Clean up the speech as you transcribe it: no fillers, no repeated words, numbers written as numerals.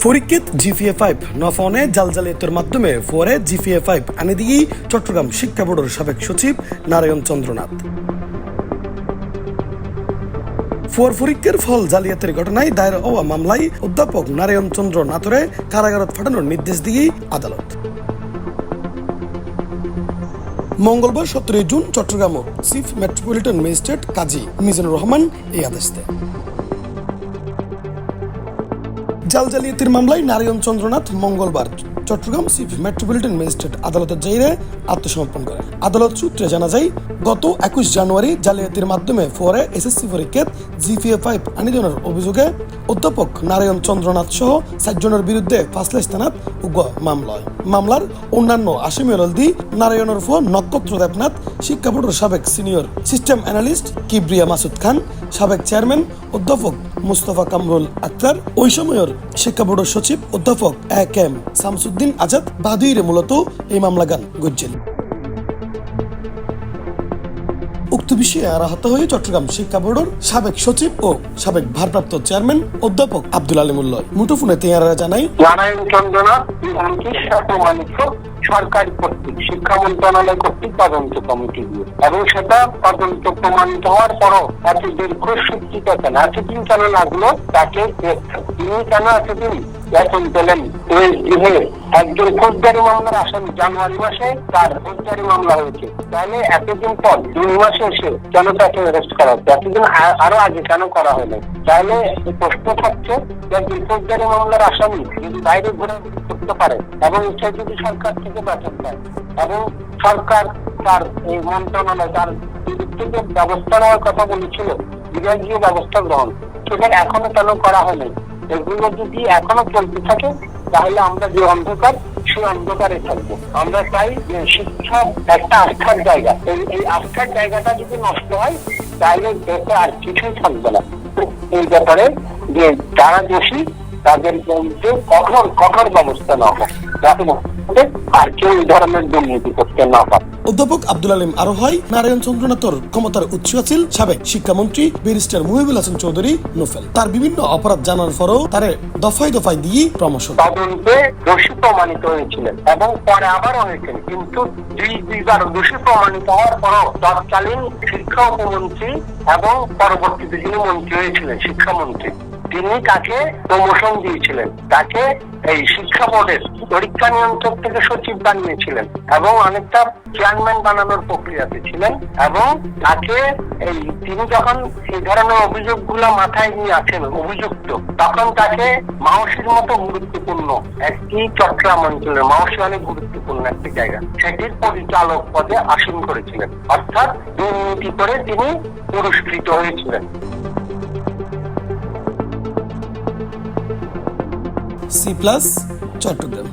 Faridganj GPA-5 নফনে জাল জালিয়াতির মাধ্যমে ফোরে GPA-5 আনি দিয়ে চট্টগ্রাম শিক্ষা বোর্ডের সাবেক সচিব নারায়ণ চন্দ্রনাথ। ফরিদগঞ্জের ফল জালিয়াতির ঘটনায় দায়ের হওয়া মামলায় অধ্যাপক নারায়ণ চন্দ্র নাথরে কারাগারত পাঠানোর নির্দেশ দিয়ে আদালত। মঙ্গলবার 17 June Chattogram chief metropolitan magistrate Kazi Mizanur Rahman এই আদেশ দেন। জাল জালিয়াতির মামলায় নারায়ণ চন্দ্রনাথ মঙ্গলবার চট্টগ্রাম চিফ মেট্রোপলিটন ম্যাজিস্ট্রেট আদালতের জায়গায় আত্মসমর্পণ করেন। আদালত সূত্রে জানা যায়, গত 21 জানুয়ারি জালিয়াতির মাধ্যমে পরে SSC পরীক্ষায় GPA-5 আনিজনের অভিযোগে অধ্যাপক নারায়ণ চন্দ্রনাথ সহ 4 জনের বিরুদ্ধে ফাঁসলেশ থানাত মামলার অন্যান্য আসামি হলদি নারায়ণের ফোন নক্ষত্র দেবনাথ, শিক্ষা বোর্ডের সাবেক senior system analyst Kibria Masud Khan, সাবেক চেয়ারম্যান অধ্যাপক মুস্তফা কামরুল আক্তার, ওই সময়ের শিক্ষা বোর্ডের সচিব অধ্যাপক A.K.M. শামসুদ্দিন আজাদ বাদুইরে মূলত এই মামলা গান গজ্জেন। উক্ত বিষয়ে আহত হয়ে চট্টগ্রাম শিক্ষা বোর্ডের সাবেক সচিব ও সাবেক ভারপ্রাপ্ত চেয়ারম্যান অধ্যাপক আব্দুল আলিমুল্লাহ মুঠোফোনে তেয়ারা জানাই, নারায়ণ চন্দ্রনাথ প্রমাণিত সরকারি কর্তৃক শিক্ষা মন্ত্রণালয় কর্তৃক তদন্ত কমিটি দিয়ে, এবং সেটা তদন্ত প্রমাণিত হওয়ার পরও এত দীর্ঘ সূচিটা কেন, এতদিন কেন লাগলো তাকে তিনি কেন এতদিন বেতন পেলেন? একজন ফৌজদারি মামলার আসামি জানুয়ারি মাসে তার ফৌজদারি মামলা হয়েছে, তাহলে এতদিন পর 2 মাসে এসে কেন তাকে অ্যারেস্ট করা হচ্ছে? এতদিন আরো আগে কেন করা হলো? তাহলে প্রশ্ন থাকছে, একজন ফৌজদারি মামলার আসামি যদি বাইরে ঘোরাঘুরি করতে পারে এবং সে যদি সরকার থেকে বেতন পায় এবং সরকার তার এই মন্ত্রণালয় তার বিরুদ্ধে যে ব্যবস্থা নেওয়ার কথা বলেছিল, বিভাগীয় ব্যবস্থা গ্রহণ, সেটা এখনো কেন করা হয়নি? এগুলো যদি এখনো চলতে থাকে তাহলে আমরা যে অন্ধকার, সেই অন্ধকারে থাকবো। আমরা চাই যে শিক্ষা একটা আস্থার জায়গা, এই আস্থার জায়গাটা যদি নষ্ট হয় তাহলে দেশে আর কিছুই থাকবে না। এই ব্যাপারে যে যারা দোষী তাদের যে কঠোর ব্যবস্থা নেওয়া হয়, যাতে আর কেউ এই ধরনের দুর্নীতি করতে না পারে। অধ্যাপক আব্দুল আলিম আরো হয়, নারায়ণ চন্দ্রনাথর ক্ষমতার উৎস ছিল সাবেক শিক্ষামন্ত্রী ব্যারিস্টার মুহিবুল হাসান চৌধুরী নোফেল। তার বিভিন্ন অপরাধ জানার পরও তারে দফায় দফায় দিয়ে প্রমোশন তদন্তে দোষী প্রমাণিত হয়েছিলেন এবং পরে আবারও হয়েছেন, কিন্তু দুইবার দোষী প্রমাণিত হওয়ার পরও তৎকালীন শিক্ষা উপমন্ত্রী এবং পরবর্তীতে যিনি মন্ত্রী হয়েছিলেন শিক্ষামন্ত্রী, তিনি তাকে প্রমোশন দিয়েছিলেন, তাকে এই শিক্ষা বোর্ডের পরীক্ষা নিয়ন্ত্রক থেকে সচিব বানিয়েছিলেন এবং অনেকটা চেয়ারম্যান বানানোর প্রক্রিয়াতে ছিলেন। এবং তাকে তিনি যখন এই ধরনের অভিযোগগুলো মাথায় নিয়ে আছেন অভিযুক্ত, তখন তাকে মাওসির মতো গুরুত্বপূর্ণ একটি চট্টগ্রাম অঞ্চলের মাওসি অনেক গুরুত্বপূর্ণ একটি জায়গা, সেটির পরিচালক পদে আসীন করেছিলেন, অর্থাৎ দুর্নীতি করে তিনি পুরস্কৃত হয়েছিলেন। C+ চট্টগ্রাম।